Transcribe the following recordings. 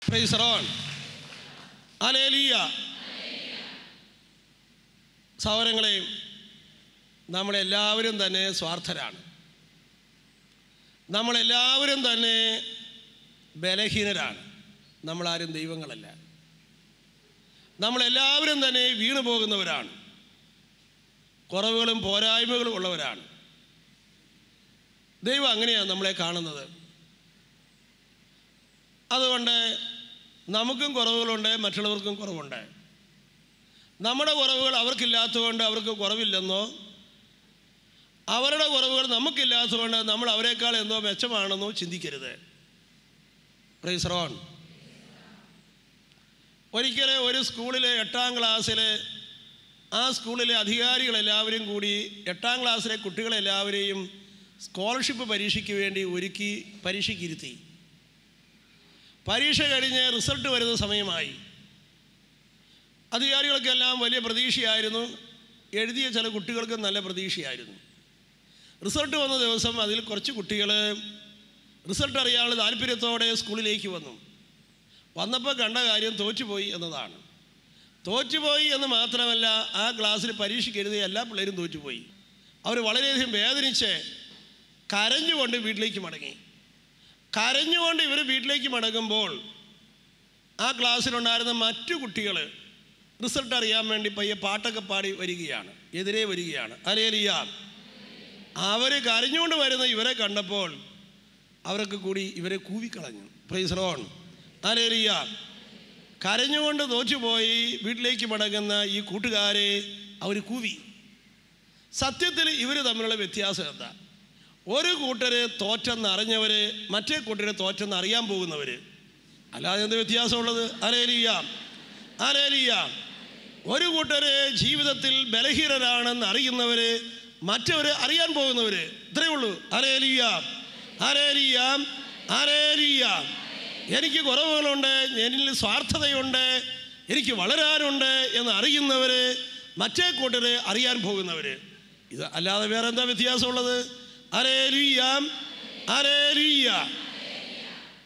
Price the lord. Hallelujah. സഹോദരങ്ങളെ, നമ്മളെല്ലാവരും തന്നെ സ്വാർത്ഥരാണ്. നമ്മളെല്ലാവരും തന്നെ ബലഹീനരാണ്. നമ്മളാരും ദൈവങ്ങളല്ല. നമ്മളെല്ലാവരും തന്നെ വീണു പോകുന്നവരാണ്. കുറവുകളും പോരായ്മകളും ഉള്ളവരാണ്. ദൈവം അങ്ങനെയാണ് നമ്മളെ കാണുന്നത്. അതുകൊണ്ട് നമുക്കും കുറവുകളുണ്ട്, മറ്റുള്ളവർക്കും കുറവുണ്ട്. നമ്മുടെ കുറവുകൾ അവർക്കില്ലാത്തതുകൊണ്ട് അവർക്ക് കുറവില്ലെന്നോ, അവരുടെ കുറവുകൾ നമുക്കില്ലാത്തതുകൊണ്ട് നമ്മൾ അവരെക്കാൾ എന്തോ മെച്ചമാണെന്നോ ചിന്തിക്കരുത്. Price the Lord. ഒരിക്കൽ ഒരു സ്കൂളിൽ 8ാം ക്ലാസ്സിൽ ആ സ്കൂളിലെ അധികാരികളെല്ലാവരും കൂടി 8ാം ക്ലാസ്സിലെ കുട്ടികളെല്ലാവരെയും സ്കോളർഷിപ്പ് പരീക്ഷയ്ക്ക് വേണ്ടി ഒരുക്കി പരീക്ഷയ്ക്കിരുത്തി. പരീക്ഷ കഴിഞ്ഞ് റിസൾട്ട് വരുന്ന സമയമായി. അധികാരികൾക്കെല്ലാം വലിയ പ്രതീക്ഷയായിരുന്നു. എഴുതിയ ചില കുട്ടികൾക്ക് നല്ല പ്രതീക്ഷയായിരുന്നു. റിസൾട്ട് വന്ന ദിവസം അതിൽ കുറച്ച് കുട്ടികൾ റിസൾട്ട് അറിയാനുള്ള താല്പര്യത്തോടെ സ്കൂളിലേക്ക് വന്നപ്പോൾ കണ്ട കാര്യം തോറ്റുപോയി എന്നതാണ്. തോറ്റുപോയി എന്ന് മാത്രമല്ല, ആ ക്ലാസ്സിൽ പരീക്ഷയ്ക്ക് എഴുതിയ എല്ലാ പിള്ളേരും തോറ്റുപോയി. അവർ വളരെയധികം വേദനിച്ച് കരഞ്ഞുകൊണ്ട് വീട്ടിലേക്ക് മടങ്ങി. കരഞ്ഞുകൊണ്ട് ഇവർ വീട്ടിലേക്ക് മടങ്ങുമ്പോൾ ആ ക്ലാസ്സിലുണ്ടായിരുന്ന മറ്റു കുട്ടികൾ റിസൾട്ട് അറിയാൻ വേണ്ടി പയ്യെ പാട്ടൊക്കെ പാടി വരികയാണ്, എതിരെ വരികയാണ്. ഹല്ലേലൂയ. അവർ കരഞ്ഞുകൊണ്ട് വരുന്ന ഇവരെ കണ്ടപ്പോൾ അവരൊക്കെ കൂടി ഇവരെ കൂവിക്കളഞ്ഞു. Praise the lord. ഹല്ലേലൂയ. കരഞ്ഞുകൊണ്ട് തോറ്റുപോയി വീട്ടിലേക്ക് മടങ്ങുന്ന ഈ കൂട്ടുകാരെ അവർ കൂവി. സത്യത്തിൽ ഇവർ തമ്മിലുള്ള വ്യത്യാസം എന്താ? ഒരു കൂട്ടർ തോറ്റെന്നറിഞ്ഞവർ, മറ്റേ കൂട്ടർ തോറ്റെന്ന് അറിയാൻ പോകുന്നവർ. അല്ലാതെ എന്ത് വ്യത്യാസമുള്ളത്? ഹല്ലേലൂയ. ഹല്ലേലൂയ. ഒരു കൂട്ടർ ജീവിതത്തിൽ ബലഹീനരാണെന്ന് അറിയുന്നവർ, മറ്റവർ അറിയാൻ പോകുന്നവർ. ഇത്രയേ ഉള്ളൂ. ഹല്ലേലൂയ. ഹല്ലേലൂയ. ഹല്ലേലൂയ. എനിക്ക് കുറവുകളുണ്ട്, എന്നിൽ സ്വാർത്ഥതയുണ്ട്, എനിക്ക് വളരാനുണ്ട് എന്ന് അറിയുന്നവർ, മറ്റേ കൂട്ടർ അറിയാൻ പോകുന്നവർ. ഇത് അല്ലാതെ വേറെ എന്താ വ്യത്യാസമുള്ളത്? ഹല്ലേലൂയ. ഹല്ലേലൂയ.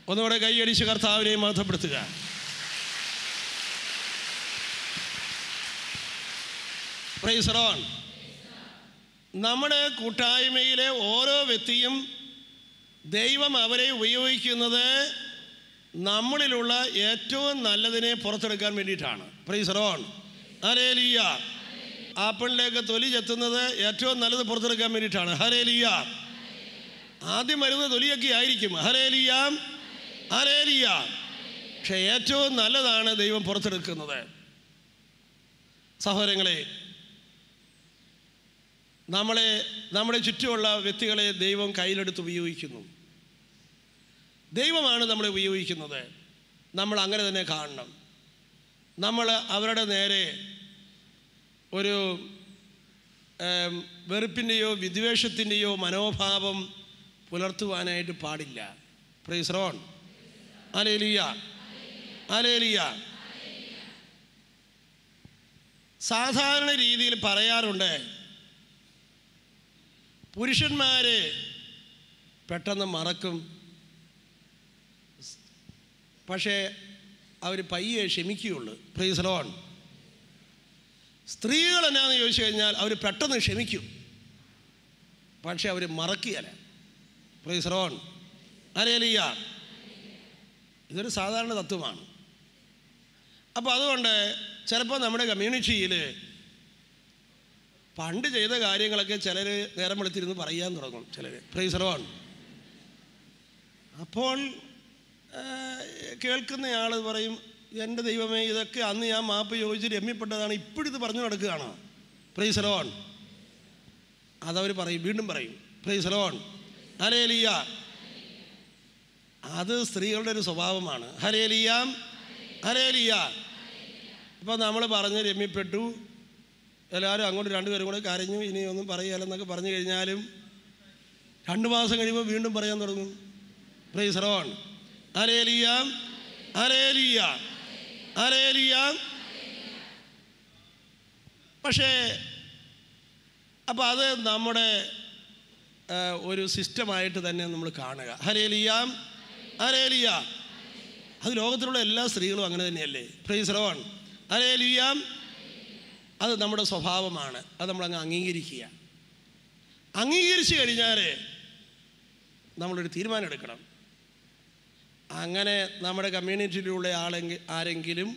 ഒന്നുകൂടെ കൈയടിച്ച് കർത്താവിനെ മഹത്വപ്പെടുത്തുക. Praise the Lord. നമ്മുടെ കൂട്ടായ്മയിലെ ഓരോ വ്യക്തിയും ദൈവം അവരെ ഉപയോഗിക്കുന്നത് നമ്മളിലുള്ള ഏറ്റവും നല്ലതിനെ പുറത്തെടുക്കാൻ വേണ്ടിയിട്ടാണ്. Price the lord. ഹല്ലേലൂയ. ആപ്പിളിലേക്ക് തൊലി ചെത്തുന്നത് ഏറ്റവും നല്ലത് പുറത്തെടുക്കാൻ വേണ്ടിയിട്ടാണ്. ഹല്ലേലൂയ. ആദ്യം വരുന്ന തൊലിയൊക്കെ ആയിരിക്കും. ഹല്ലേലൂയ. ഹല്ലേലൂയ. പക്ഷെ ഏറ്റവും നല്ലതാണ് ദൈവം പുറത്തെടുക്കുന്നത്. സഹോദരങ്ങളെ, നമ്മുടെ ചുറ്റുമുള്ള വ്യക്തികളെ ദൈവം കയ്യിലെടുത്ത് ഉപയോഗിക്കുന്നു. ദൈവമാണ് നമ്മളെ ഉപയോഗിക്കുന്നത്. നമ്മൾ അങ്ങനെ തന്നെ കാണണം. നമ്മൾ അവരുടെ നേരെ ഒരു വെറുപ്പിൻ്റെയോ വിദ്വേഷത്തിൻ്റെയോ മനോഭാവം പുലർത്തുവാനായിട്ട് പാടില്ല. Price the lord. Hallelujah. Hallelujah. സാധാരണ രീതിയിൽ പറയാറുണ്ട്, പുരുഷന്മാർ പെട്ടെന്ന് മറക്കും, പക്ഷേ അവർ പയ്യെ ക്ഷമിക്കുകയുള്ളൂ. Price the Lord. സ്ത്രീകൾ എന്നാന്ന് ചോദിച്ചു കഴിഞ്ഞാൽ അവർ പെട്ടെന്ന് ക്ഷമിക്കും, പക്ഷെ അവർ മറക്കുകയല്ല. Praise the lord. ഹല്ലേലൂയ. ഇതൊരു സാധാരണ തത്വമാണ്. അപ്പോൾ അതുകൊണ്ട് ചിലപ്പോൾ നമ്മുടെ കമ്മ്യൂണിറ്റിയിൽ പണ്ട് ചെയ്ത കാര്യങ്ങളൊക്കെ ചിലർ നേരം വെളുത്തിരുന്ന് പറയാൻ തുടങ്ങും. ചിലർ. Price the Lord. അപ്പോൾ കേൾക്കുന്നയാൾ പറയും, എൻ്റെ ദൈവമേ, ഇതൊക്കെ അന്ന് ഞാൻ മാപ്പ് ചോദിച്ച് രമ്യപ്പെട്ടതാണ്, ഇപ്പോഴിത് പറഞ്ഞു നടക്കുകയാണോ? Price the Lord. അതവർ പറയും, വീണ്ടും പറയും. Price the lord. ഹല്ലേലൂയ. അത് സ്ത്രീകളുടെ ഒരു സ്വഭാവമാണ്. ഹല്ലേലൂയ. ഹല്ലേലൂയ. ഇപ്പോൾ നമ്മൾ പറഞ്ഞ് രമ്യപ്പെട്ടു, എല്ലാവരും അങ്ങോട്ട് രണ്ടുപേരും കൂടെ കരഞ്ഞു, ഇനിയൊന്നും പറയുകയല്ലെന്നൊക്കെ പറഞ്ഞു കഴിഞ്ഞാലും 2 മാസം കഴിയുമ്പോൾ വീണ്ടും പറയാൻ തുടങ്ങും. Price the lord. Hallelujah. Hallelujah. Hallelujah. പക്ഷേ അപ്പോൾ അത് നമ്മുടെ ഒരു സിസ്റ്റമായിട്ട് തന്നെ നമ്മൾ കാണുക. ഹല്ലേലൂയ. ഹല്ലേലൂയ. അത് ലോകത്തിലുള്ള എല്ലാ സ്ത്രീകളും അങ്ങനെ തന്നെയല്ലേ? Price the lord. ഹല്ലേലൂയ. അത് നമ്മുടെ സ്വഭാവമാണ്. അത് നമ്മളങ്ങ് അംഗീകരിക്കുക. അംഗീകരിച്ച് കഴിഞ്ഞാൽ നമ്മളൊരു തീരുമാനം എടുക്കണം. അങ്ങനെ നമ്മുടെ കമ്മ്യൂണിറ്റിയിലുള്ള ആരെങ്കിലും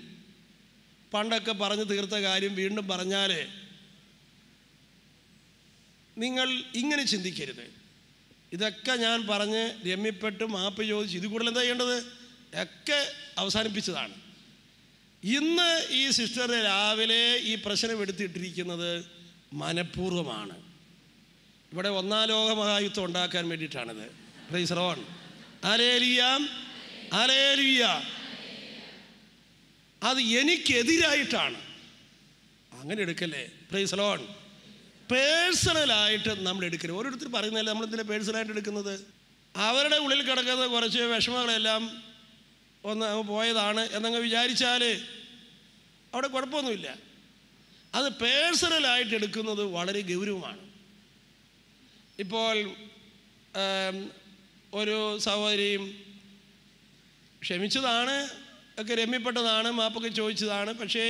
പണ്ടൊക്കെ പറഞ്ഞു തീർത്ത കാര്യം വീണ്ടും പറഞ്ഞാൽ നിങ്ങൾ ഇങ്ങനെ ചിന്തിക്കരുത്. ഇതൊക്കെ ഞാൻ പറഞ്ഞ് രമ്യപ്പെട്ട് മാപ്പ് ചോദിച്ച് ഇത് കൂടുതൽ എന്താ ചെയ്യേണ്ടത് ഒക്കെ അവസാനിപ്പിച്ചതാണ്. ഇന്ന് ഈ സിസ്റ്റർ രാവിലെ ഈ പ്രശ്നം എടുത്തിട്ടിരിക്കുന്നത് മനഃപൂർവ്വമാണ്. ഇവിടെ ഒന്നാം ലോക മഹായുദ്ധം ഉണ്ടാക്കാൻ വേണ്ടിയിട്ടാണിത്. Praise the lord. Hallelujah, hallelujah. അത് എനിക്കെതിരായിട്ടാണ്. അങ്ങനെ എടുക്കല്ലേ? Praise the lord. പേഴ്സണലായിട്ട് നമ്മൾ എടുക്കരുത്. ഓരോരുത്തർ പറയുന്നതല്ലേ നമ്മളെന്തിനാണ് പേഴ്സണലായിട്ട് എടുക്കുന്നത്? അവരുടെ ഉള്ളിൽ കിടക്കുന്ന കുറച്ച് വിഷമങ്ങളെല്ലാം ഒന്ന് പോയതാണ് എന്നങ്ങ് വിചാരിച്ചാൽ അവിടെ കുഴപ്പമൊന്നുമില്ല. അത് പേഴ്സണലായിട്ട് എടുക്കുന്നത് വളരെ ഗൗരവമാണ്. ഇപ്പോൾ ഒരു സഹോദരിയും ക്ഷമിച്ചതാണ്, ഒക്കെ രമ്യപ്പെട്ടതാണ്, മാപ്പൊക്കെ ചോദിച്ചതാണ്. പക്ഷേ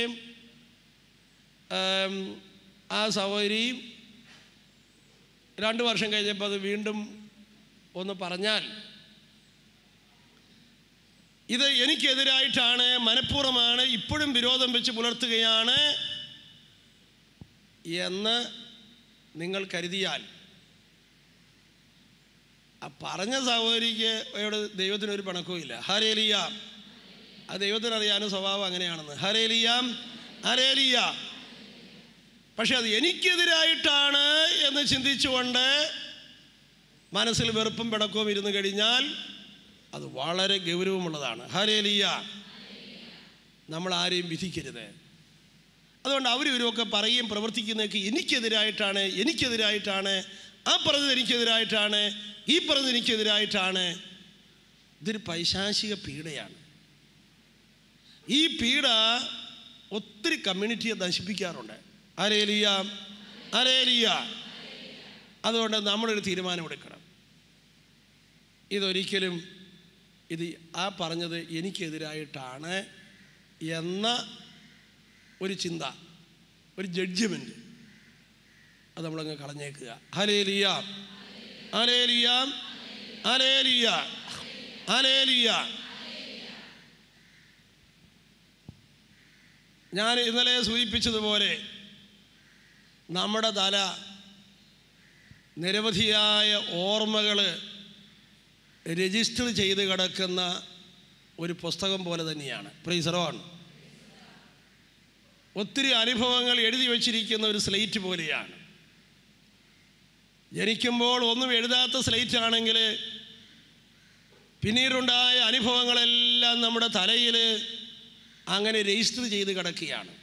ആ സഹോദരി 2 വർഷം കഴിഞ്ഞപ്പോൾ അത് വീണ്ടും ഒന്ന് പറഞ്ഞാൽ ഇത് എനിക്കെതിരായിട്ടാണ്, മനഃപൂർവ്വമാണ്, ഇപ്പോഴും വിരോധം വെച്ച് പുലർത്തുകയാണ് എന്ന് നിങ്ങൾ കരുതിയാൽ ആ പറഞ്ഞ സഹോദരിക്ക് ദൈവത്തിനൊരു പണക്കവും ഇല്ല. ഹല്ലേലൂയ. ആ ദൈവത്തിനറിയാനും സ്വഭാവം അങ്ങനെയാണെന്ന്. Hallelujah, hallelujah. പക്ഷെ അത് എനിക്കെതിരായിട്ടാണ് എന്ന് ചിന്തിച്ചുകൊണ്ട് മനസ്സിൽ വെറുപ്പും പിണക്കവും ഇരുന്ന് കഴിഞ്ഞാൽ അത് വളരെ ഗൗരവമുള്ളതാണ്. ഹല്ലേലൂയ. നമ്മൾ ആരെയും വിധിക്കരുത്. അതുകൊണ്ട് അവരൊക്കെ പറയും പ്രവർത്തിക്കുന്നതൊക്കെ എനിക്കെതിരായിട്ടാണ്, എനിക്കെതിരായിട്ടാണ്, ആ പറഞ്ഞത് എനിക്കെതിരായിട്ടാണ്, ഈ പറഞ്ഞത് എനിക്കെതിരായിട്ടാണ്. ഇതൊരു പൈശാചിക പീഡയാണ്. ഈ പീഡ ഒത്തിരി കമ്മ്യൂണിറ്റിയെ നശിപ്പിക്കാറുണ്ട്. Hallelujah, hallelujah. അതുകൊണ്ട് നമ്മളൊരു തീരുമാനമെടുക്കണം. ഇതൊരിക്കലും ആ പറഞ്ഞത് എനിക്കെതിരായിട്ടാണ് എന്ന ഒരു ചിന്ത, ഒരു ജഡ്ജ്മെൻറ്റ് അത് നമ്മളങ്ങ് കളഞ്ഞേക്കുക. Hallelujah, hallelujah, hallelujah, hallelujah. ഞാൻ ഇന്നലെ സൂചിപ്പിച്ചതുപോലെ നമ്മുടെ തല നിരവധിയായ ഓർമ്മകൾ രജിസ്റ്റർ ചെയ്ത് കിടക്കുന്ന ഒരു പുസ്തകം പോലെ തന്നെയാണ്. Price the Lord. ഒത്തിരി അനുഭവങ്ങൾ എഴുതി വച്ചിരിക്കുന്ന ഒരു സ്ലേറ്റ് പോലെയാണ്. ജനിക്കുമ്പോൾ ഒന്നും എഴുതാത്ത സ്ലേറ്റ് ആണെങ്കിൽ പിന്നീടുണ്ടായ അനുഭവങ്ങളെല്ലാം നമ്മുടെ തലയിൽ അങ്ങനെ രജിസ്റ്റർ ചെയ്ത് കിടക്കുകയാണ്.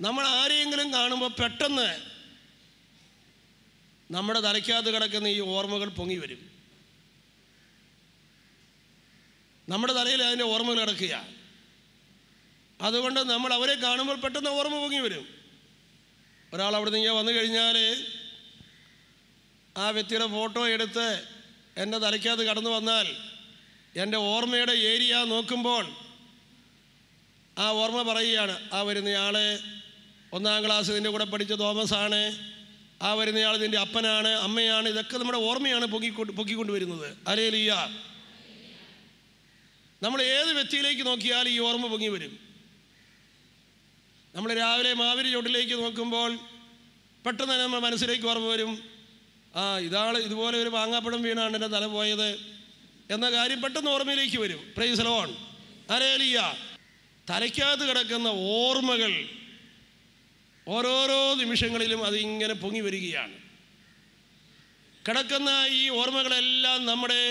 നമ്മൾ ആരെയെങ്കിലും കാണുമ്പോൾ പെട്ടെന്ന് നമ്മുടെ തലയ്ക്കകത്ത് കിടക്കുന്ന ഈ ഓർമ്മകൾ പൊങ്ങി വരും. നമ്മുടെ തലയിൽ അതിൻ്റെ ഓർമ്മകൾ കിടക്കുക. അതുകൊണ്ട് നമ്മൾ അവരെ കാണുമ്പോൾ പെട്ടെന്ന് ഓർമ്മ പൊങ്ങി വരും. ഒരാൾ അവിടെ നിന്ന് വന്നു കഴിഞ്ഞാൽ ആ വ്യക്തിയുടെ ഫോട്ടോ എടുത്ത് എൻ്റെ തലയ്ക്കകത്ത് കടന്നു വന്നാൽ എൻ്റെ ഓർമ്മയുടെ ഏരിയ നോക്കുമ്പോൾ ആ ഓർമ്മ പറയുകയാണ്, ആ വരുന്നയാൾ 1ാം ക്ലാസ് ഇതിൻ്റെ കൂടെ പഠിച്ച തോമസാണ്, ആ വരുന്നയാൾ ഇതിൻ്റെ അപ്പനാണ്, അമ്മയാണ്. ഇതൊക്കെ നമ്മുടെ ഓർമ്മയാണ് പൊക്കിക്കൊണ്ട് വരുന്നത്. ഹല്ലേലൂയ. നമ്മൾ ഏത് വ്യക്തിയിലേക്ക് നോക്കിയാൽ ഈ ഓർമ്മ പൊങ്ങി വരും. നമ്മൾ രാവിലെ മാവിരി ചോട്ടിലേക്ക് നോക്കുമ്പോൾ പെട്ടെന്ന് തന്നെ നമ്മുടെ മനസ്സിലേക്ക് ഓർമ്മ വരും, ഇതുപോലെ ഒരു മാങ്ങാപ്പഴം വീണാണ് എൻ്റെ തല പോയത് എന്ന കാര്യം പെട്ടെന്ന് ഓർമ്മയിലേക്ക് വരും. Price the lord. ഹല്ലേലൂയ. തലയ്ക്കകത്ത് കിടക്കുന്ന ഓർമ്മകൾ ഓരോരോ നിമിഷങ്ങളിലും അതിങ്ങനെ പൊങ്ങി വരികയാണ്. കിടക്കുന്ന ഈ ഓർമ്മകളെല്ലാം നമ്മുടെ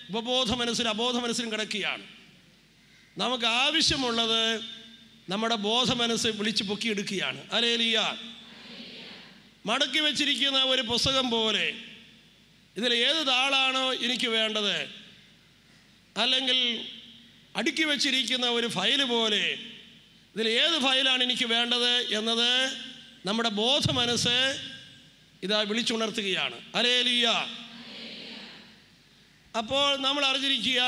ഉപബോധ മനസ്സിലും അബോധ മനസ്സിലും കിടക്കുകയാണ്. നമുക്ക് ആവശ്യമുള്ളത് നമ്മുടെ ബോധ മനസ്സ് വിളിച്ച് പൊക്കിയെടുക്കുകയാണ്. ഹല്ലേലൂയ. മടക്കി വെച്ചിരിക്കുന്ന ഒരു പുസ്തകം പോലെ ഇതിൽ ഏത് താളാണോ എനിക്ക് വേണ്ടത്, അല്ലെങ്കിൽ അടുക്കി വെച്ചിരിക്കുന്ന ഒരു ഫയൽ പോലെ ഇതിൽ ഏത് ഫയലാണ് എനിക്ക് വേണ്ടത് എന്നത് നമ്മുടെ ബോധ മനസ്സ് ഇതാ വിളിച്ചുണർത്തുകയാണ്. ഹല്ലേലൂയ. അപ്പോൾ നമ്മൾ അറിഞ്ഞിരിക്കുക,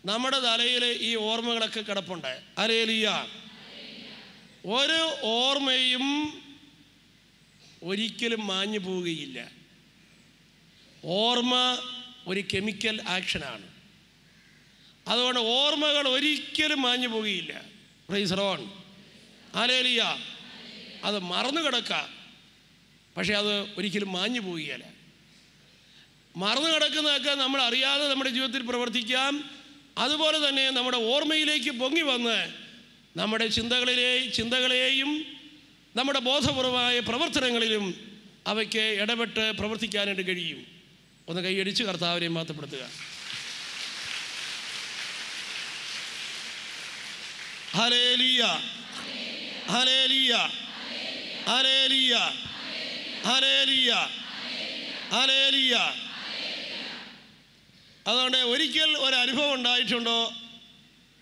നമ്മുടെ തലയിൽ ഈ ഓർമ്മകളൊക്കെ കിടപ്പുണ്ട്. ഹല്ലേലൂയ. ഒരു ഓർമ്മയും ഒരിക്കലും മാഞ്ഞു പോവുകയില്ല. ഓർമ്മ ഒരു കെമിക്കൽ ആക്ഷനാണ്. അതുകൊണ്ട് ഓർമ്മകൾ ഒരിക്കലും മാഞ്ഞു പോവുകയില്ല. Price the lord. ഹല്ലേലൂയ. അത് മറന്നു കിടക്കാം, പക്ഷേ അത് ഒരിക്കലും മാഞ്ഞു പോവുകയില്ല. മറന്നു കിടക്കുന്നതൊക്കെ നമ്മൾ അറിയാതെ നമ്മുടെ ജീവിതത്തിൽ പ്രവർത്തിക്കാം. അതുപോലെ തന്നെ നമ്മുടെ ഓർമ്മയിലേക്ക് പൊങ്ങി വന്ന് നമ്മുടെ ചിന്തകളെയും നമ്മുടെ ബോധപൂർവമായ പ്രവർത്തനങ്ങളിലും അവയ്ക്ക് ഇടപെട്ട് പ്രവർത്തിക്കാനായിട്ട് കഴിയും. ഒന്ന് കൈയടിച്ച് കർത്താവിനെ മഹത്വപ്പെടുത്തുക. Hallelujah, hallelujah, hallelujah, hallelujah, hallelujah. അതുകൊണ്ട് ഒരിക്കൽ ഒരനുഭവം ഉണ്ടായിട്ടുണ്ടോ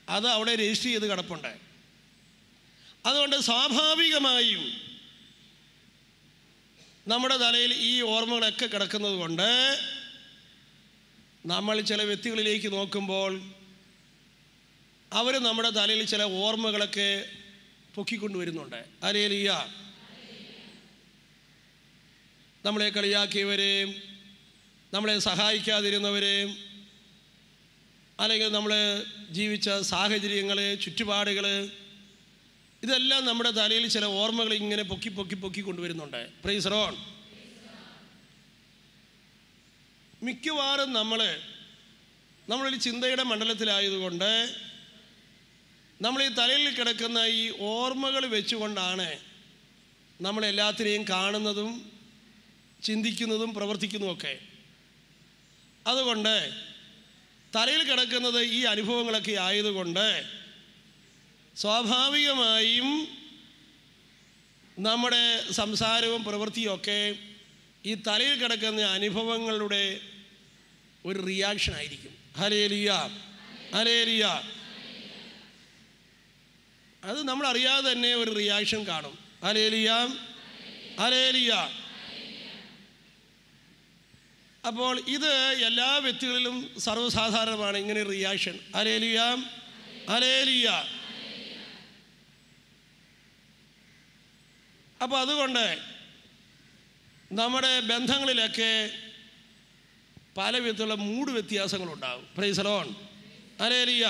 അത് അവിടെ രജിസ്റ്റർ ചെയ്ത് കിടപ്പുണ്ട്. അതുകൊണ്ട് സ്വാഭാവികമായും നമ്മുടെ തലയിൽ ഈ ഓർമ്മകളൊക്കെ കിടക്കുന്നത് കൊണ്ട് നമ്മൾ ചില വ്യക്തികളിലേക്ക് നോക്കുമ്പോൾ അവർ നമ്മുടെ തലയിൽ ചില ഓർമ്മകളൊക്കെ പൊക്കിക്കൊണ്ടുവരുന്നുണ്ട്. ഹല്ലേലൂയ. നമ്മളെ കളിയാക്കിയവരെയും നമ്മളെ സഹായിക്കാതിരുന്നവരെയും അല്ലെങ്കിൽ നമ്മൾ ജീവിച്ച സാഹചര്യങ്ങൾ, ചുറ്റുപാടുകൾ, ഇതെല്ലാം നമ്മുടെ തലയിൽ ചില ഓർമ്മകൾ ഇങ്ങനെ പൊക്കി കൊണ്ടുവരുന്നുണ്ട്. Price the Lord. മിക്കവാറും നമ്മളൊരു ചിന്തയുടെ മണ്ഡലത്തിലായതുകൊണ്ട് നമ്മൾ ഈ തലയിൽ കിടക്കുന്ന ഈ ഓർമ്മകൾ വെച്ചുകൊണ്ടാണ് നമ്മളെല്ലാത്തിനെയും കാണുന്നതും ചിന്തിക്കുന്നതും പ്രവർത്തിക്കുന്നതുമൊക്കെ. അതുകൊണ്ട് തലയിൽ കിടക്കുന്നത് ഈ അനുഭവങ്ങളൊക്കെ ആയതുകൊണ്ട് സ്വാഭാവികമായും നമ്മുടെ സംസാരവും പ്രവൃത്തിയൊക്കെ ഈ തലയിൽ കിടക്കുന്ന അനുഭവങ്ങളുടെ ഒരു റിയാക്ഷൻ ആയിരിക്കും. Hallelujah, hallelujah. അത് നമ്മൾ അറിയാതെ തന്നെ ഒരു റിയാക്ഷൻ കാണും. Hallelujah, hallelujah. അപ്പോൾ ഇത് എല്ലാ വ്യക്തികളിലും സർവ്വസാധാരണമാണ് ഇങ്ങനെ റിയാക്ഷൻ. Hallelujah, hallelujah. അപ്പോൾ അതുകൊണ്ട് നമ്മുടെ ബന്ധങ്ങളിലൊക്കെ പല വിധത്തിലുള്ള മൂഡ് വ്യത്യാസങ്ങളുണ്ടാകും. Praise the lord. ഹല്ലേലൂയ.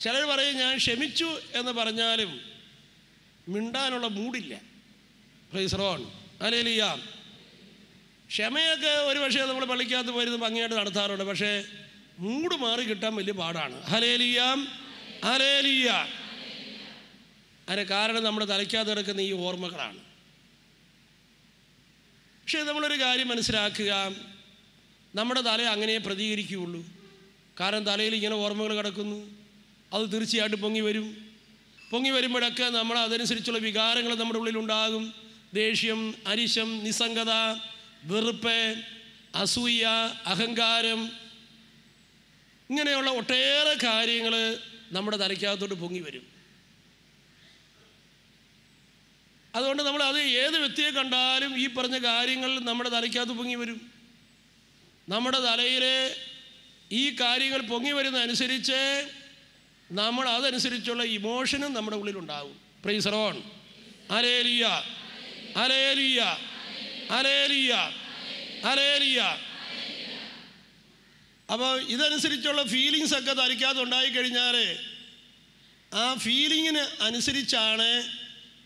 ചിലർ പറയും ഞാൻ ക്ഷമിച്ചു എന്ന് പറഞ്ഞാലും മിണ്ടാനുള്ള മൂഡില്ല. Praise the lord. ഹല്ലേലൂയ. ക്ഷമയൊക്കെ ഒരു പക്ഷേ നമ്മൾ പള്ളിക്കകത്ത് പോയിരുന്ന് ഭംഗിയായിട്ട് നടത്താറുണ്ട്, പക്ഷേ മൂഡ് മാറി കിട്ടാൻ വലിയ പാടാണ്. Hallelujah, hallelujah. അതിന് കാരണം നമ്മുടെ തലയ്ക്കകത്ത് കിടക്കുന്ന ഈ ഓർമ്മകളാണ്. പക്ഷേ നമ്മളൊരു കാര്യം മനസ്സിലാക്കുക, നമ്മുടെ തല അങ്ങനെ പ്രതികരിക്കുകയുള്ളൂ. കാരണം തലയിൽ ഇങ്ങനെ ഓർമ്മകൾ കിടക്കുന്നു, അത് തീർച്ചയായിട്ടും പൊങ്ങി വരുമ്പോഴൊക്കെ നമ്മൾ അതനുസരിച്ചുള്ള വികാരങ്ങൾ നമ്മുടെ ഉള്ളിലുണ്ടാകും. ദേഷ്യം, അരിശം, നിസ്സംഗത, വെറുപ്പ്, അസൂയ, അഹങ്കാരം, ഇങ്ങനെയുള്ള ഒട്ടേറെ കാര്യങ്ങൾ നമ്മുടെ തലയ്ക്കകത്തോട്ട് പൊങ്ങി വരും. അതുകൊണ്ട് നമ്മൾ അത് ഏത് വ്യക്തിയെ കണ്ടാലും ഈ പറഞ്ഞ കാര്യങ്ങൾ നമ്മുടെ തലയ്ക്കകത്ത് പൊങ്ങി വരും. നമ്മുടെ തലയിൽ ഈ കാര്യങ്ങൾ പൊങ്ങി വരുന്നതനുസരിച്ച് നമ്മൾ അതനുസരിച്ചുള്ള ഇമോഷനും നമ്മുടെ ഉള്ളിലുണ്ടാകും. Praise the lord. Hallelujah, hallelujah, hallelujah, hallelujah. അപ്പോൾ ഇതനുസരിച്ചുള്ള ഫീലിങ്സ് ഒക്കെ തലയ്ക്കകത്ത് ഉണ്ടായിക്കഴിഞ്ഞാൽ ആ ഫീലിങ്ങിന് അനുസരിച്ചാണ്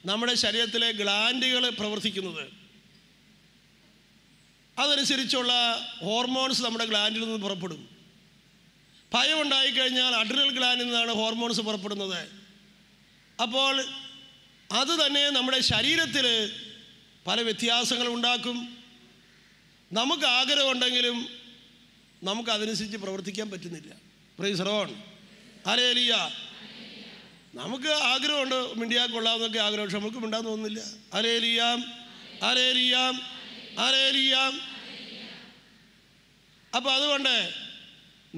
നമ്മുടെ ശരീരത്തിലെ ഗ്ലാൻഡുകൾ പ്രവർത്തിക്കുന്നത്. അതനുസരിച്ചുള്ള ഹോർമോൺസ് നമ്മുടെ ഗ്ലാൻഡിൽ നിന്ന് പുറപ്പെടും. ഭയം ഉണ്ടായിക്കഴിഞ്ഞാൽ അഡ്രിനൽ ഗ്ലാൻഡിൽ നിന്നാണ് ഹോർമോൺസ് പുറപ്പെടുന്നത്. അപ്പോൾ അത് തന്നെ നമ്മുടെ ശരീരത്തിൽ പല വ്യത്യാസങ്ങൾ ഉണ്ടാക്കും. നമുക്ക് ആഗ്രഹമുണ്ടെങ്കിലും നമുക്കതനുസരിച്ച് പ്രവർത്തിക്കാൻ പറ്റുന്നില്ല. Price the lord. ഹല്ലേലൂയ. നമുക്ക് ആഗ്രഹമുണ്ട് മിണ്ടിയാൽ കൊള്ളാമെന്നൊക്കെ ആഗ്രഹം, പക്ഷെ നമുക്ക് മിണ്ടാൻ തോന്നുന്നില്ല. Hallelujah, hallelujah, hallelujah. അപ്പോൾ അതുകൊണ്ട്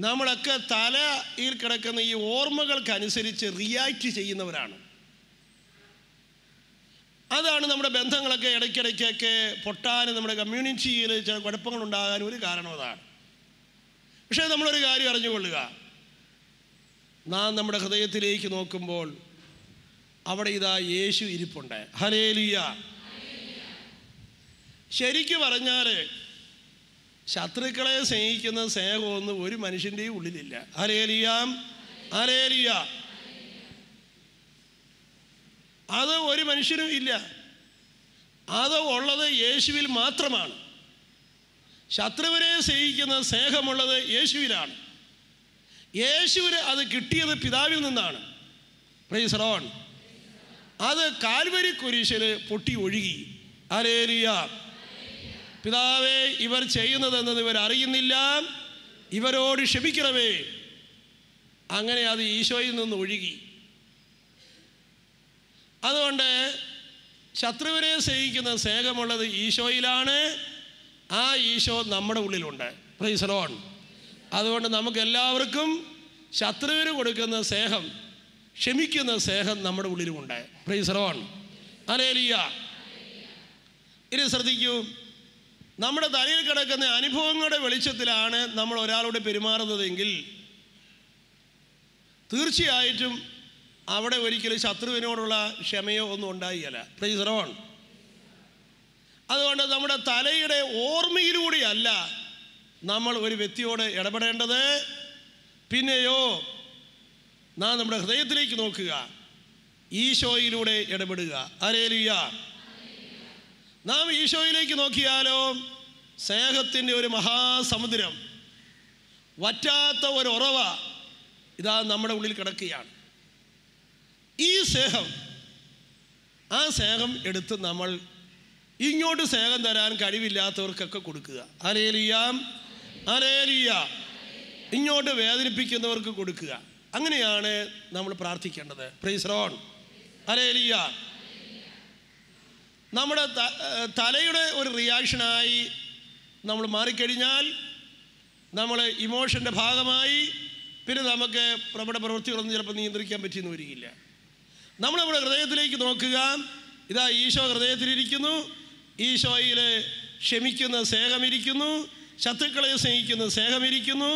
നമ്മളൊക്കെ തലയിൽ കിടക്കുന്ന ഈ ഓർമ്മകൾക്കനുസരിച്ച് റിയാക്റ്റ് ചെയ്യുന്നവരാണ്. അതാണ് നമ്മുടെ ബന്ധങ്ങളൊക്കെ ഇടയ്ക്കിടയ്ക്കൊക്കെ പൊട്ടാനും നമ്മുടെ കമ്മ്യൂണിറ്റിയിൽ ചില കുഴപ്പങ്ങളുണ്ടാകാനും ഒരു കാരണം അതാണ്. പക്ഷേ നമ്മളൊരു കാര്യം അറിഞ്ഞുകൊള്ളുക, നാം നമ്മുടെ ഹൃദയത്തിലേക്ക് നോക്കുമ്പോൾ അവിടെ ഇതാ യേശു ഇരിപ്പുണ്ട്. ഹല്ലേലൂയ. ശരിക്കു പറഞ്ഞാൽ ശത്രുക്കളെ സ്നേഹിക്കുന്ന സ്നേഹമൊന്നും ഒരു മനുഷ്യൻ്റെയും ഉള്ളിലില്ല. Hallelujah, hallelujah. അത് ഒരു മനുഷ്യനും ഇല്ല. അത് ഉള്ളത് യേശുവിൽ മാത്രമാണ്. ശത്രുവിനെ സ്നേഹിക്കുന്ന സ്നേഹമുള്ളത് യേശുവിലാണ്. യേശുവിന് അത് കിട്ടിയത് പിതാവിൽ നിന്നാണ്. Price the Lord. അത് കാൽവരി കുരിശിൽ പൊട്ടി ഒഴുകി. ഹല്ലേലൂയ. പിതാവേ, ഇവർ ചെയ്യുന്നതെന്നത് ഇവർ അറിയുന്നില്ല, ഇവരോട് ക്ഷമിക്കണമേ. അങ്ങനെ അത് ഈശോയിൽ നിന്ന് ഒഴുകി. അതുകൊണ്ട് ശത്രുവിനെ സ്നേഹിക്കുന്ന സ്നേഹമുള്ളത് ഈശോയിലാണ്. ആ ഈശോ നമ്മുടെ ഉള്ളിലുണ്ട്. Praise the lord. അതുകൊണ്ട് നമുക്ക് എല്ലാവർക്കും ശത്രുവിന് കൊടുക്കുന്ന സ്നേഹം, ക്ഷമിക്കുന്ന സ്നേഹം നമ്മുടെ ഉള്ളിലുമുണ്ട്. Praise the lord. ഹല്ലേലൂയ. ഇനി ശ്രദ്ധിക്കൂ, നമ്മുടെ തലയിൽ കിടക്കുന്ന അനുഭവങ്ങളുടെ വെളിച്ചത്തിലാണ് നമ്മൾ ഒരാളോട് പെരുമാറുന്നതെങ്കിൽ തീർച്ചയായിട്ടും അവിടെ ഒരിക്കലും ശത്രുവിനോടുള്ള ക്ഷമയോ ഒന്നും ഉണ്ടായില്ല. Price the lord. അതുകൊണ്ട് നമ്മുടെ തലയുടെ ഓർമ്മയിലൂടെയല്ല നമ്മൾ ഒരു വ്യക്തിയോട് ഇടപെടേണ്ടത്. പിന്നെയോ നാം നമ്മുടെ ഹൃദയത്തിലേക്ക് നോക്കുക, ഈശോയിലൂടെ ഇടപെടുക. ഹല്ലേലൂയ. നാം ഈശോയിലേക്ക് നോക്കിയാലോ സ്നേഹത്തിൻ്റെ ഒരു മഹാസമുദ്രം, വറ്റാത്ത ഒരു ഉറവ ഇതാ നമ്മുടെ ഉള്ളിൽ കിടക്കുകയാണ്. ഈ സ്നേഹം, ആ സ്നേഹം എടുത്ത് നമ്മൾ ഇങ്ങോട്ട് സ്നേഹം തരാൻ കഴിവില്ലാത്തവർക്കൊക്കെ കൊടുക്കുക. Hallelujah, hallelujah. ഇങ്ങോട്ട് വേദനിപ്പിക്കുന്നവർക്ക് കൊടുക്കുക. അങ്ങനെയാണ് നമ്മൾ പ്രാർത്ഥിക്കേണ്ടത്. Price the lord. ഹല്ലേലൂയ. നമ്മുടെ തലയുടെ ഒരു റിയാക്ഷനായി നമ്മൾ മാറിക്കഴിഞ്ഞാൽ നമ്മൾ ഇമോഷൻ്റെ ഭാഗമായി പിന്നെ നമുക്ക് നമ്മുടെ പ്രവൃത്തികളൊന്നും ചിലപ്പോൾ നിയന്ത്രിക്കാൻ പറ്റിയെന്ന് വരികയില്ല. നമ്മൾ നമ്മുടെ ഹൃദയത്തിലേക്ക് നോക്കുക. ഇതാ ഈശോ ഹൃദയത്തിലിരിക്കുന്നു. ഈശോയിൽ ക്ഷമിക്കുന്ന സ്നേഹമിരിക്കുന്നു, ശത്രുക്കളെ സ്നേഹിക്കുന്ന സ്നേഹമിരിക്കുന്നു,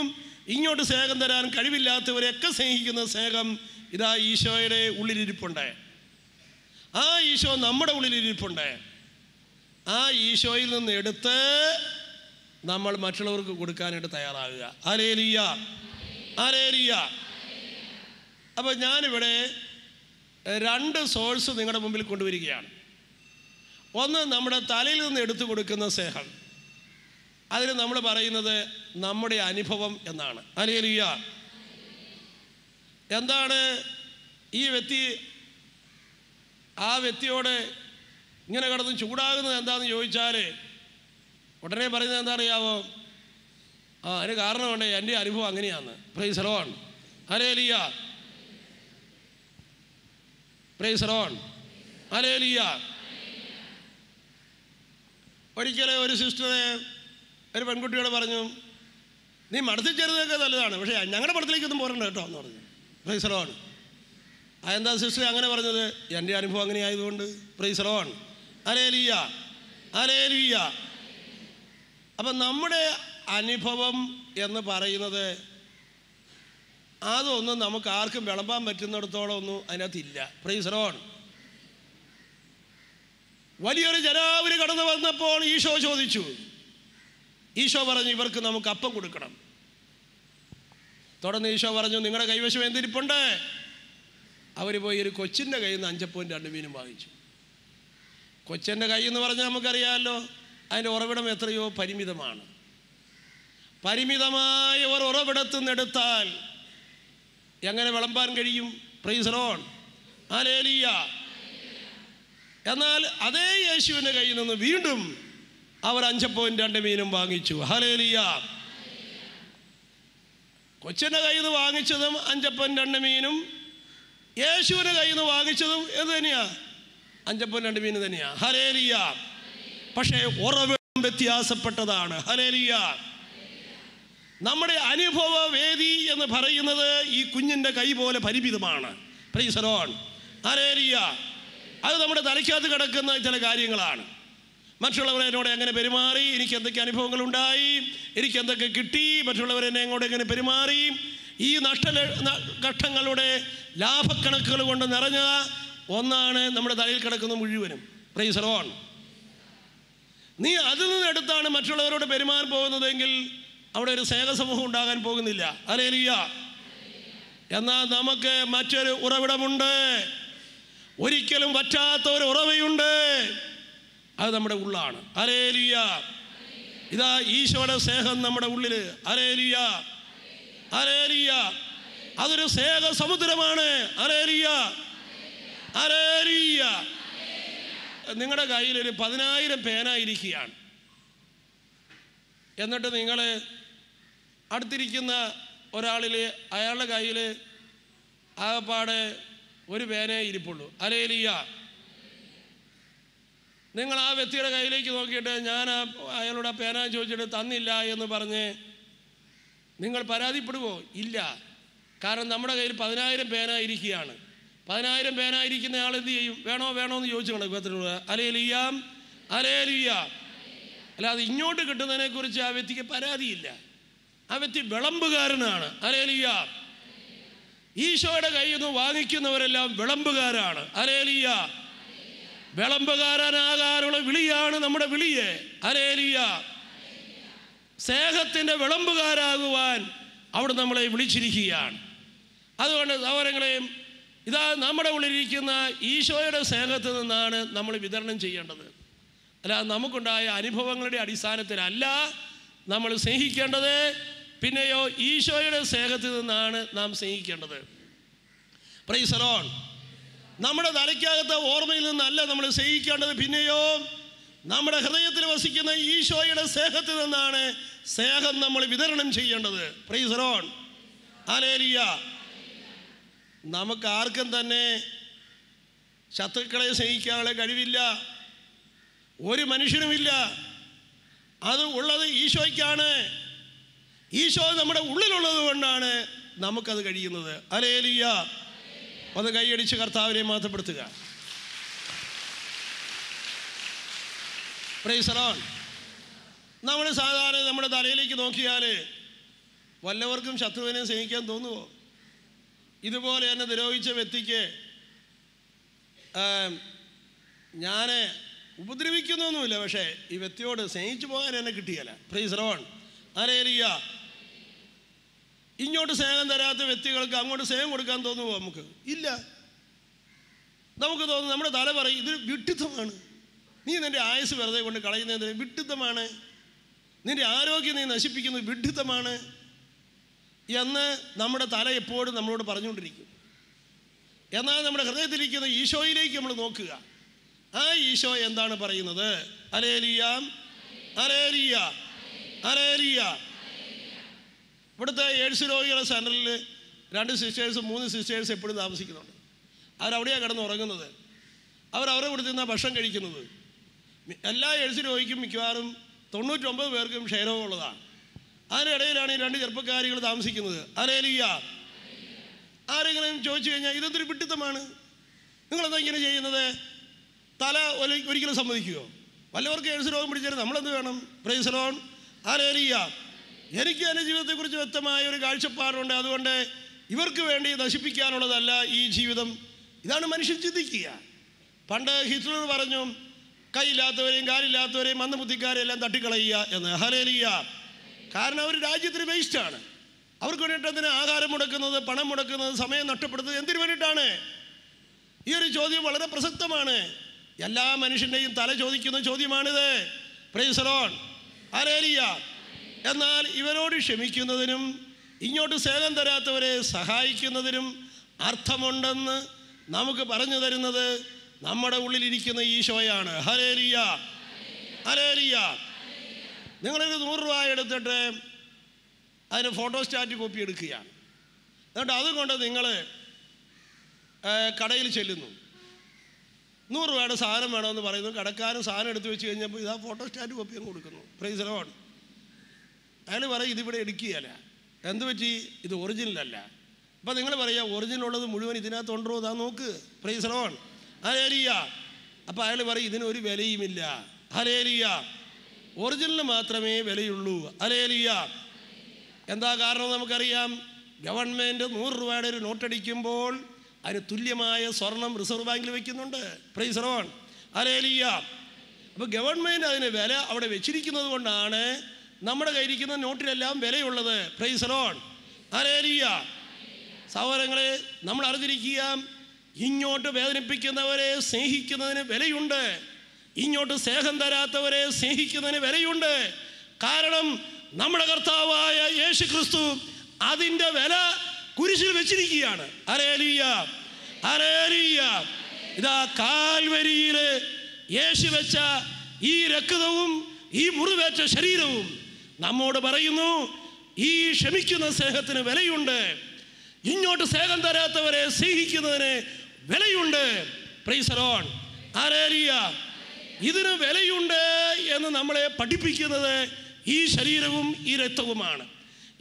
ഇങ്ങോട്ട് സ്നേഹം തരാൻ കഴിവില്ലാത്തവരെയൊക്കെ സ്നേഹിക്കുന്ന സ്നേഹം ഇതാ ഈശോയുടെ ഉള്ളിലിരിപ്പുണ്ട്. ആ ഈശോ നമ്മുടെ ഉള്ളിലിരിപ്പുണ്ട്. ആ ഈശോയിൽ നിന്ന് എടുത്ത് നമ്മൾ മറ്റുള്ളവർക്ക് കൊടുക്കാനായിട്ട് തയ്യാറാകുക. Hallelujah, hallelujah. അപ്പോൾ ഞാനിവിടെ രണ്ട് സോഴ്സ് നിങ്ങളുടെ മുമ്പിൽ കൊണ്ടുവരികയാണ്. ഒന്ന് നമ്മുടെ തലയിൽ നിന്ന് എടുത്തു കൊടുക്കുന്ന സ്നേഹം. അതിന് നമ്മൾ പറയുന്നത് നമ്മുടെ അനുഭവം എന്നാണ്. ഹല്ലേലൂയ. എന്താണ് ഈ വ്യക്തി ആ വ്യക്തിയോട് ഇങ്ങനെ കിടന്ന് ചൂടാകുന്നത് എന്താണെന്ന് ചോദിച്ചാൽ ഉടനെ പറയുന്നത് എന്താ അറിയാവോ? അതിന് കാരണമുണ്ട്, എൻ്റെ അനുഭവം അങ്ങനെയാണ്. Price the lord. Hallelujah, praise the lord. Hallelujah. ഒരിക്കലും ഒരു സിസ്റ്ററെ ഒരു പെൺകുട്ടിയോട് പറഞ്ഞു, നീ മഠത്തിൽ ചേരുന്നതൊക്കെ നല്ലതാണ്, പക്ഷേ ഞങ്ങളുടെ മഠത്തിലേക്കൊന്നും പോരണ്ട കേട്ടോ എന്ന് പറഞ്ഞു. Price the Lord. അതെന്താ സിസ്റ്റർ അങ്ങനെ പറഞ്ഞത്? എൻ്റെ അനുഭവം അങ്ങനെ ആയതുകൊണ്ട്. Price the lord. Hallelujah, hallelujah. അപ്പം നമ്മുടെ അനുഭവം എന്ന് പറയുന്നത് അതൊന്നും നമുക്ക് ആർക്കും വിളമ്പാൻ പറ്റുന്നിടത്തോളം ഒന്നും അതിനകത്തില്ല. Price the Lord. വലിയൊരു ജനാവലി കടന്നു വന്നപ്പോൾ ഈശോ ചോദിച്ചു, ഈശോ പറഞ്ഞു ഇവർക്ക് നമുക്ക് അപ്പം കൊടുക്കണം. തുടർന്ന് ഈശോ പറഞ്ഞു, നിങ്ങളുടെ കൈവശം എന്തിരിപ്പുണ്ട്? അവർ പോയി ഒരു കൊച്ചിൻ്റെ കയ്യിൽ നിന്ന് 5 മീനും വാങ്ങിച്ചു. കൊച്ചൻ്റെ കൈ എന്ന് പറഞ്ഞാൽ നമുക്കറിയാമല്ലോ, അതിൻ്റെ ഉറവിടം എത്രയോ പരിമിതമാണ്. പരിമിതമായ ഒരു ഉറവിടത്തു നിന്നെടുത്താൽ എങ്ങനെ വിളമ്പാൻ കഴിയും? Price the lord. ഹല്ലേലൂയ. എന്നാൽ അതേ യേശുവിൻ്റെ കയ്യിൽ നിന്ന് വീണ്ടും അവർ 5 മീനും വാങ്ങിച്ചു. ഹല്ലേലൂയ. കൊച്ചിൻ്റെ കയ്യിൽ നിന്ന് വാങ്ങിച്ചതും 5 മീനും, യേശുവിൻ്റെ കയ്യിൽ നിന്ന് വാങ്ങിച്ചതും എന്ത് തന്നെയാ? 5 മീൻ തന്നെയാ. ഹല്ലേലൂയ. പക്ഷേ ഉറവിടം വ്യത്യാസപ്പെട്ടതാണ്. ഹല്ലേലൂയ. നമ്മുടെ അനുഭവ വേദി എന്ന് പറയുന്നത് ഈ കുഞ്ഞിൻ്റെ കൈ പോലെ പരിമിതമാണ്. Price the lord. ഹല്ലേലൂയ. അത് നമ്മുടെ തലയ്ക്കകത്ത് കിടക്കുന്ന ചില കാര്യങ്ങളാണ്. മറ്റുള്ളവർ എന്നോട് എങ്ങനെ പെരുമാറി, എനിക്ക് എന്തൊക്കെ അനുഭവങ്ങളുണ്ടായി, എനിക്ക് എന്തൊക്കെ കിട്ടി, മറ്റുള്ളവർ എന്നെ എങ്ങോട്ട് എങ്ങനെ പെരുമാറി, ഈ ഘട്ടങ്ങളുടെ ലാഭക്കണക്കുകൾ കൊണ്ട് നിറഞ്ഞ ഒന്നാണ് നമ്മുടെ തലയിൽ കിടക്കുന്ന മുഴുവനും. Price the Lord. നീ അതിൽ നിന്നെടുത്താണ് മറ്റുള്ളവരോട് പെരുമാറാൻ പോകുന്നതെങ്കിൽ അവിടെ ഒരു സ്നേഹസമൂഹം ഉണ്ടാകാൻ പോകുന്നില്ല. ഹല്ലേലൂയ. എന്നാൽ നമുക്ക് മറ്റൊരു ഉറവിടമുണ്ട്, ഒരിക്കലും വറ്റാത്ത ഒരു ഉറവയുണ്ട്, അത് നമ്മുടെ ഉള്ളാണ്. ഹല്ലേലൂയ. ഇതാ ഈശോയുടെ സ്നേഹം നമ്മുടെ ഉള്ളിൽ. Hallelujah, hallelujah. അതൊരു സ്നേഹ സമുദ്രമാണ്. Hallelujah, hallelujah. നിങ്ങളുടെ കയ്യിൽ ഒരു 10,000 പേന ഇരിക്കുകയാണ്. എന്നിട്ട് നിങ്ങൾ അടുത്തിരിക്കുന്ന ഒരാളിൽ അയാളുടെ കയ്യിൽ ആകപ്പാടെ ഒരു പേനേ ഇരിപ്പുള്ളൂ. ഹല്ലേലൂയ. നിങ്ങൾ ആ വ്യക്തിയുടെ കയ്യിലേക്ക് നോക്കിയിട്ട് ഞാൻ അയാളോട് ആ പേന ചോദിച്ചിട്ട് തന്നില്ല എന്ന് പറഞ്ഞ് നിങ്ങൾ പരാതിപ്പെടുമോ? ഇല്ല. കാരണം നമ്മുടെ കയ്യിൽ 10,000 പേന ഇരിക്കുകയാണ്. 10,000 പേന ഇരിക്കുന്ന ആൾ എന്ത് ചെയ്യും? വേണോ എന്ന് ചോദിച്ചു കണക്ക്. Hallelujah, hallelujah. അല്ലാതെ ഇങ്ങോട്ട് കിട്ടുന്നതിനെക്കുറിച്ച് ആ വ്യക്തിക്ക് പരാതിയില്ല. ആ വ്യക്തി വിളമ്പുകാരനാണ്. ഹല്ലേലൂയ. ഈശോയുടെ കയ്യിൽ നിന്ന് വാങ്ങിക്കുന്നവരെല്ലാം വിളമ്പുകാരാണ്. ഹല്ലേലൂയ. വിളമ്പുകാരനാകാനുള്ള വിളിയാണ് നമ്മുടെ വിളിയെ. ഹല്ലേലൂയ. സ്നേഹത്തിൻ്റെ വിളമ്പുകാരാകുവാൻ അവിടെ നമ്മളെ വിളിച്ചിരിക്കുകയാണ്. അതുകൊണ്ട് സഹോദരങ്ങളെയും ഇതാ നമ്മുടെ ഉള്ളിലിരിക്കുന്ന ഈശോയുടെ സ്നേഹത്തിൽ നിന്നാണ് നമ്മൾ വിതരണം ചെയ്യേണ്ടത്. അല്ല നമുക്കുണ്ടായ അനുഭവങ്ങളുടെ അടിസ്ഥാനത്തിലല്ല നമ്മൾ സ്നേഹിക്കേണ്ടത്, പിന്നെയോ ഈശോയുടെ സ്നേഹത്തിൽ നിന്നാണ് നാം സ്നേഹിക്കേണ്ടത്. Price the Lord. നമ്മുടെ തലയ്ക്കകത്തെ ഓർമ്മയിൽ നിന്നല്ല നമ്മൾ സ്നേഹിക്കേണ്ടത്, പിന്നെയോ നമ്മുടെ ഹൃദയത്തിൽ വസിക്കുന്ന ഈശോയുടെ സ്നേഹത്തിൽ നിന്നാണ് സ്നേഹം നമ്മൾ വിതരണം ചെയ്യേണ്ടത്. Price the lord. ഹല്ലേലൂയ. നമുക്ക് ആർക്കും തന്നെ ശത്രുക്കളെ സ്നേഹിക്കാനുള്ള കഴിവില്ല, ഒരു മനുഷ്യനുമില്ല. അത് ഉള്ളത് ഈശോയ്ക്കാണ്. ഈശോ നമ്മുടെ ഉള്ളിലുള്ളത് കൊണ്ടാണ് നമുക്കത് കഴിയുന്നത്. ഹല്ലേലൂയ. അത് കൈയടിച്ച് കർത്താവിനെ മഹത്വപ്പെടുത്തുക. Praise the Lord. നമ്മൾ സാധാരണ നമ്മുടെ തലയിലേക്ക് നോക്കിയാൽ വല്ലവർക്കും ശത്രുവിനെ സ്നേഹിക്കാൻ തോന്നുമോ? ഇതുപോലെ എന്നെ ദ്രോഹിച്ച വ്യക്തിക്ക് ഞാൻ ഉപദ്രവിക്കുന്നൊന്നുമില്ല, പക്ഷേ ഈ വ്യക്തിയോട് സ്നേഹിച്ചു പോകാൻ എന്നെ കിട്ടിയല്ല. Praise the lord. ഹല്ലേലൂയ. ഇങ്ങോട്ട് സ്നേഹം തരാത്ത വ്യക്തികൾക്ക് അങ്ങോട്ട് സ്നേഹം കൊടുക്കാൻ തോന്നുമോ? നമുക്ക് ഇല്ല. നമുക്ക് തോന്നുന്നു, നമ്മുടെ തല പറയും ഇതൊരു വിഡ്ഢിത്തമാണ്, നീ നിൻ്റെ ആയുസ് വെറുതെ കൊണ്ട് കളയുന്നത് വിഡ്ഢിത്തമാണ്, നിൻ്റെ ആരോഗ്യം നീ നശിപ്പിക്കുന്നത് വിഡ്ഢിത്തമാണ് എന്ന് നമ്മുടെ തല എപ്പോഴും നമ്മളോട് പറഞ്ഞുകൊണ്ടിരിക്കും. എന്നാൽ നമ്മുടെ ഹൃദയത്തിലിരിക്കുന്ന ഈശോയിലേക്ക് നമ്മൾ നോക്കുക. ആ ഈശോ എന്താണ് പറയുന്നത്? Hallelujah, hallelujah, hallelujah. ഇവിടുത്തെ എയ്ഡ്സ് രോഗികളുടെ സെൻറ്ററിൽ 2 സിസ്റ്റേഴ്സും 3 സിസ്റ്റേഴ്സ് എപ്പോഴും താമസിക്കുന്നുണ്ട്. അവരവിടെയാണ് കിടന്ന് ഉറങ്ങുന്നത്. അവരവരുടെ കൂടെ നിന്ന് ഭക്ഷണം കഴിക്കുന്നത്. എല്ലാ എയ്ഡ്സ് രോഗിക്കും മിക്കവാറും 99 പേർക്കും ക്ഷയരോഗമുള്ളതാണ്. അതിനിടയിലാണ് ഈ 2 ചെറുപ്പക്കാരികൾ താമസിക്കുന്നത്. ഹല്ലേലൂയ. ആരെങ്കിലും ചോദിച്ചു കഴിഞ്ഞാൽ ഇതെന്തൊരു വിഡ്ഢിത്തമാണ്, നിങ്ങളെന്താ ഇങ്ങനെ ചെയ്യുന്നത്? തല ഒരിക്കലും സമ്മതിക്കുമോ? വല്ലവർക്ക് എയ്ഡ്സ് രോഗം പിടിച്ചാൽ നമ്മളെന്ത് വേണം? Price the lord. ഹല്ലേലൂയ. എനിക്ക് എൻ്റെ ജീവിതത്തെക്കുറിച്ച് വ്യക്തമായ ഒരു കാഴ്ചപ്പാടുണ്ട്. അതുകൊണ്ട് ഇവർക്ക് വേണ്ടി നശിപ്പിക്കാനുള്ളതല്ല ഈ ജീവിതം. ഇതാണ് മനുഷ്യൻ ചിന്തിക്കുക. പണ്ട് ഹിറ്റ്ലർ പറഞ്ഞു കൈയില്ലാത്തവരെയും കാലില്ലാത്തവരെയും മന്ദബുദ്ധിക്കാരെയും എല്ലാം തട്ടിക്കളയുക എന്ന്. ഹല്ലേലൂയ. കാരണം അവർ രാജ്യത്തിന് വേസ്റ്റാണ്. അവർക്ക് വേണ്ടിയിട്ട് എന്തിനാ ആഹാരം മുടക്കുന്നത്, പണം മുടക്കുന്നത്, സമയം നഷ്ടപ്പെടുന്നത്? എന്തിനു വേണ്ടിയിട്ടാണ്? ഈ ഒരു ചോദ്യം വളരെ പ്രസക്തമാണ്. എല്ലാ മനുഷ്യൻ്റെയും തല ചോദിക്കുന്ന ചോദ്യമാണിത്. Praise the lord. ഹല്ലേലൂയ. എന്നാൽ ഇവരോട് ക്ഷമിക്കുന്നതിനും ഇങ്ങോട്ട് സ്നേഹം തരാത്തവരെ സഹായിക്കുന്നതിനും അർത്ഥമുണ്ടെന്ന് നമുക്ക് പറഞ്ഞു തരുന്നത് നമ്മുടെ ഉള്ളിലിരിക്കുന്ന ഈശോയാണ്. Hallelujah, hallelujah. നിങ്ങളൊരു 100 രൂപ എടുത്തിട്ട് അതിന് ഫോട്ടോസ്റ്റാറ്റ് കോപ്പി എടുക്കുകയാണ്. എന്നിട്ട് അതുകൊണ്ട് നിങ്ങൾ കടയിൽ ചെല്ലുന്നു. 100 രൂപയുടെ സാധനം വേണമെന്ന് പറയുന്നു. കടക്കാരൻ സാധനം എടുത്ത് വെച്ച് കഴിഞ്ഞപ്പോൾ ഇതാ ഫോട്ടോസ്റ്റാറ്റ് കോപ്പി അങ്ങ് കൊടുക്കുന്നു. Price the Lord. അയാൾ പറയും ഇതിവിടെ എടുക്കുകയല്ല. എന്ത് പറ്റി? ഇത് ഒറിജിനലല്ല. അപ്പം നിങ്ങൾ പറയുക ഒറിജിനൽ ഉള്ളത് മുഴുവൻ ഇതിനകത്തുണ്ടോ? ഇതാ നോക്ക്. Price the lord. ഹല്ലേലൂയ. അപ്പം അയാൾ പറയും ഇതിനൊരു വിലയുമില്ല. ഹല്ലേലൂയ. ഒറിജിനലിന് മാത്രമേ വിലയുള്ളൂ. ഹല്ലേലൂയ. എന്താ കാരണം നമുക്കറിയാം. ഗവൺമെൻറ് 100 രൂപയുടെ ഒരു നോട്ടടിക്കുമ്പോൾ അതിന് തുല്യമായ സ്വർണം റിസർവ് ബാങ്കിൽ വയ്ക്കുന്നുണ്ട്. Price the lord. ഹല്ലേലൂയ. അപ്പോൾ ഗവൺമെൻറ് അതിന് വില അവിടെ വെച്ചിരിക്കുന്നത് കൊണ്ടാണ് നമ്മുടെ കയ്യിരിക്കുന്ന നോട്ടിലെല്ലാം വിലയുള്ളത്. Price the lord. ഹല്ലേലൂയ. സഹോദരങ്ങളെ, നമ്മൾ അറിഞ്ഞിരിക്കുക, ഇങ്ങോട്ട് വേദനിപ്പിക്കുന്നവരെ സ്നേഹിക്കുന്നതിന് വിലയുണ്ട്, ഇങ്ങോട്ട് സ്നേഹം തരാത്തവരെ സ്നേഹിക്കുന്നതിന് വിലയുണ്ട്. കാരണം നമ്മുടെ കർത്താവായ യേശു ക്രിസ്തു അതിൻ്റെ വില കുരിശിൽ വെച്ചിരിക്കുകയാണ്. Hallelujah, hallelujah. ഇതാ കാൽവരിയിൽ യേശു വെച്ച ഈ രക്തവും ഈ മുറിവേറ്റ ശരീരവും നമ്മോട് പറയുന്നു, ഈ ക്ഷമിക്കുന്ന സ്നേഹത്തിന് വിലയുണ്ട്, ഇങ്ങോട്ട് സ്നേഹം തരാത്തവരെ സ്നേഹിക്കുന്നതിന് വിലയുണ്ട്. Price the lord. ഹല്ലേലൂയ. ഇതിന് വിലയുണ്ട് എന്ന് നമ്മളെ പഠിപ്പിക്കുന്നത് ഈ ശരീരവും ഈ രക്തവുമാണ്.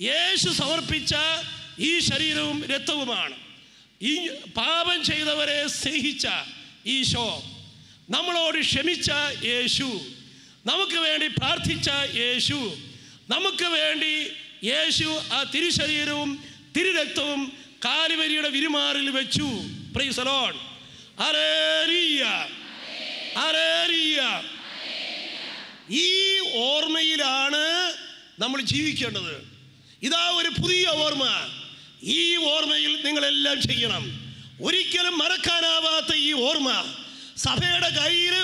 യേശു സമർപ്പിച്ച ഈ ശരീരവും രക്തവുമാണ്. ഈ പാപം ചെയ്തവരെ സ്നേഹിച്ച ഈശോ, നമ്മളോട് ക്ഷമിച്ച യേശു, നമുക്ക് വേണ്ടി പ്രാർത്ഥിച്ച യേശു, നമുക്ക് വേണ്ടി യേശു ആ തിരുശരീരവും തിരുരക്തവും കാൽവരിയുടെ വിരുമാറിൽ വെച്ചു. Price the lord. Hallelujah, hallelujah. ഈ ഓർമ്മയിലാണ് നമ്മൾ ജീവിക്കേണ്ടത്. ഇതാ ഒരു പുതിയ ഓർമ്മ. ഈ ഓർമ്മയിൽ നിങ്ങളെല്ലാം ചെയ്യണം. ഒരിക്കലും മറക്കാനാവാത്ത ഈ ഓർമ്മ, സഭയുടെ കയ്യിൽ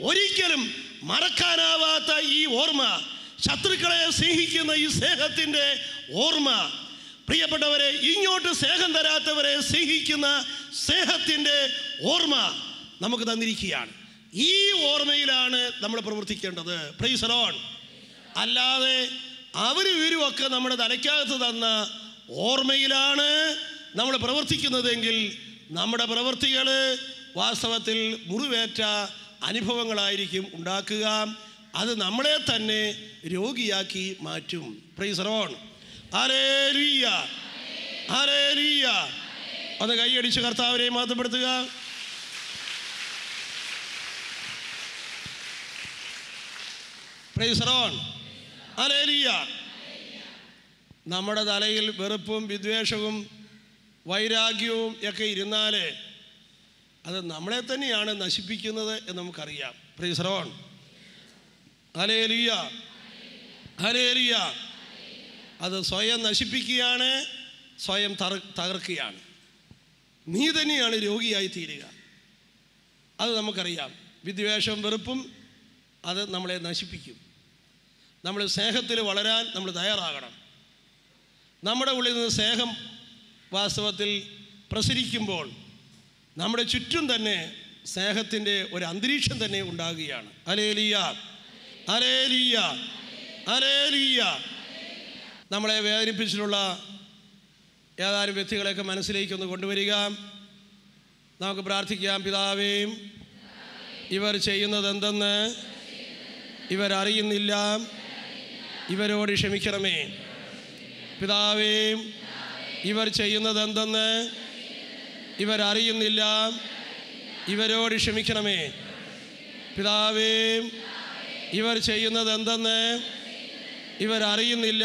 ഒരിക്കലും മറക്കാനാവാത്ത ഈ ഓർമ്മ, ശത്രുക്കളെ സ്നേഹിക്കുന്ന ഈ സ്നേഹത്തിൻ്റെ ഓർമ്മ, പ്രിയപ്പെട്ടവരെ, ഇങ്ങോട്ട് സ്നേഹം തരാത്തവരെ സ്നേഹിക്കുന്ന സ്നേഹത്തിൻ്റെ ഓർമ്മ നമുക്ക് തന്നിരിക്കുകയാണ്. ഈ ഓർമ്മയിലാണ് നമ്മൾ പ്രവർത്തിക്കേണ്ടത്. Price the Lord. അല്ലാതെ അവരും ഇവരുമൊക്കെ നമ്മുടെ തലയ്ക്കകത്ത് തന്ന ഓർമ്മയിലാണ് നമ്മൾ പ്രവർത്തിക്കുന്നതെങ്കിൽ നമ്മുടെ പ്രവൃത്തികൾ വാസ്തവത്തിൽ മുറിവേറ്റ അനുഭവങ്ങളായിരിക്കും ഉണ്ടാക്കുക. അത് നമ്മളെ തന്നെ രോഗിയാക്കി മാറ്റും. Praise the lord. Hallelujah, hallelujah. ഒന്ന് കൈയടിച്ച് കർത്താവിനെ മഹത്വപ്പെടുത്തുക. Praise the lord. ഹല്ലേലൂയ. നമ്മുടെ തലയിൽ വെറുപ്പും വിദ്വേഷവും വൈരാഗ്യവും ഒക്കെ ഇരുന്നാൽ അത് നമ്മളെ തന്നെയാണ് നശിപ്പിക്കുന്നത് എന്ന് നമുക്കറിയാം. Price the lord. Hallelujah, hallelujah. അത് സ്വയം നശിപ്പിക്കുകയാണ്, സ്വയം തകർക്കുകയാണ്. നീ തന്നെയാണ് രോഗിയായി തീരുക. അത് നമുക്കറിയാം. വിദ്വേഷവും വെറുപ്പും അത് നമ്മളെ നശിപ്പിക്കും. നമ്മൾ സ്നേഹത്തിൽ വളരാൻ നമ്മൾ തയ്യാറാകണം. നമ്മുടെ ഉള്ളിൽ നിന്ന് സ്നേഹം വാസ്തവത്തിൽ പ്രസരിക്കുമ്പോൾ നമ്മുടെ ചുറ്റും തന്നെ സ്നേഹത്തിൻ്റെ ഒരു അന്തരീക്ഷം തന്നെ ഉണ്ടാകുകയാണ്. Hallelujah, hallelujah, hallelujah. നമ്മളെ വേദനിപ്പിച്ചിട്ടുള്ള ഏതാനും വ്യക്തികളെയൊക്കെ മനസ്സിലേക്കൊന്ന് കൊണ്ടുവരിക. നമുക്ക് പ്രാർത്ഥിക്കാം. പിതാവേ, ഇവർ ചെയ്യുന്നത് എന്തെന്ന് ഇവരറിയുന്നില്ല, ഇവരോട് ക്ഷമിക്കണമേ. പിതാവേ, ഇവർ ചെയ്യുന്നത് എന്തെന്ന് ഇവരറിയുന്നില്ല, ഇവരോട് ക്ഷമിക്കണമേ. പിതാവേ, ഇവർ ചെയ്യുന്നത് എന്തെന്ന് ഇവരറിയുന്നില്ല,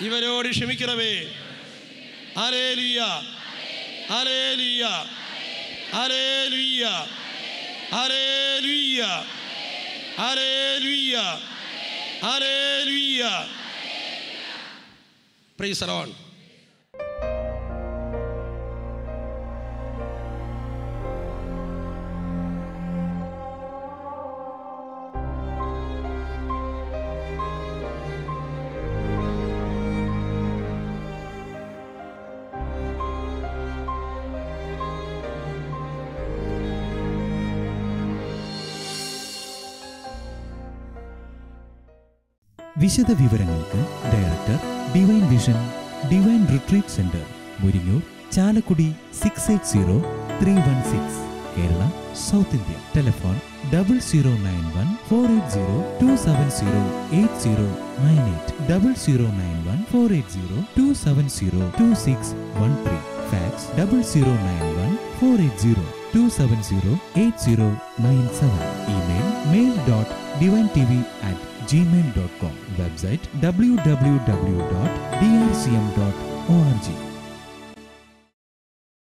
ഇവരോട് ക്ഷമിക്കണമേ. Hallelujah, hallelujah, hallelujah, hallelujah, hallelujah, hallelujah. Praise the lord. വിശദ വിവരങ്ങൾക്ക് director, divine vision, divine retreat centre, Muringoor, Chalakudy 680316, Kerala, south India. Telephone 0091 480 270 8098, 0091 480 270 2613. Fax 0091 480 270 8097. Email mail.divintv@gmail.com. Website www.drcm.org. www.ccc.org.